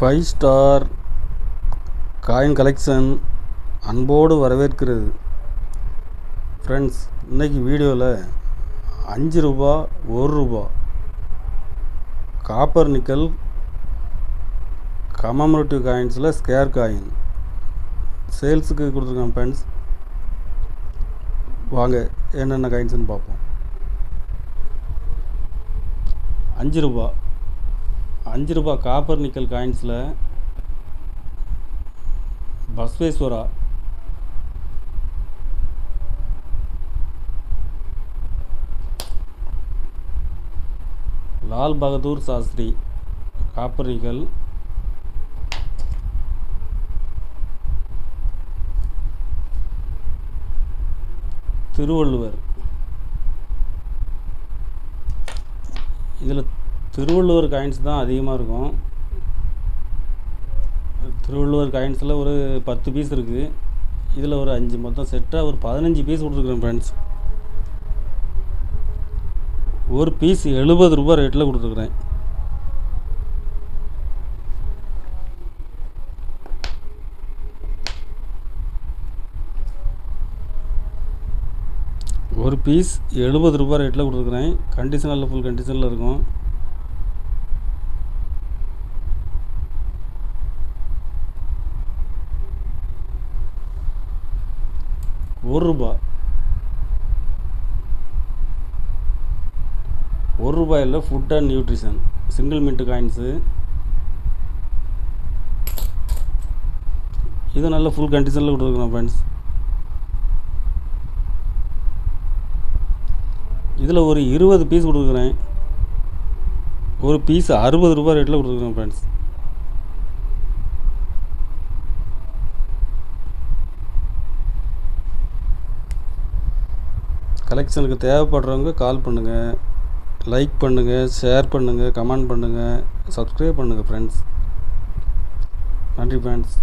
5 star coin collection அன்போடு வரவேற்கிறது. Friends, இன்றைக்கி வீடியோவில் 5 ரூபா 1 ரூபா காப்பர் நிக்கல் கமமரேட்டிவ் காயின்ஸில் ஸ்கேர் காயின் சேல்ஸுக்கு கொடுத்துருக்காங்க. ஃப்ரெண்ட்ஸ், வாங்க என்னென்ன காயின்ஸ்னு பார்ப்போம். 5 ரூபா காப்பர் நிக்கல் காயின்ஸில் பஸ்வேஸ்வரா, லால் பகதூர் சாஸ்திரி காப்பர் நிக்கல், திருவள்ளுவர். இதில் திருவள்ளுவர் காயின்ஸ் தான் அதிகமாக இருக்கும். திருவள்ளுவர் காயின்ஸில் ஒரு 10 பீஸ் இருக்குது. இதில் ஒரு 5, மொத்தம் செட்டாக ஒரு 15 பீஸ் கொடுத்துருக்குறேன். ஃப்ரெண்ட்ஸ், ஒரு பீஸ் 70 ரூபா ரேட்டில் கொடுத்துருக்குறேன். ஒரு பீஸ் 70 ரூபா ரேட்டில் கொடுத்துருக்குறேன். கண்டிஷனில் ஃபுல் கண்டிஷனில் இருக்கும். ஒரு ரூபாயில் food and nutrition single mint coins. இது நல்ல ஃபுல் கண்டிஷனில் கொடுத்துருக்குறோம். ஃப்ரெண்ட்ஸ், இதில் ஒரு 20 பீஸ் கொடுக்குறேன். ஒரு பீஸ் 60 ரூபா ரேட்டில் கொடுத்துருக்குறேன். ஃப்ரெண்ட்ஸ், கலெக்ஷனுக்கு தேவைப்படுறவங்க கால் பண்ணுங்கள், லைக் பண்ணுங்கள், ஷேர் பண்ணுங்கள், கமெண்ட் பண்ணுங்கள், சப்ஸ்கிரைப் பண்ணுங்கள். ஃப்ரெண்ட்ஸ், நன்றி ஃப்ரெண்ட்ஸ்.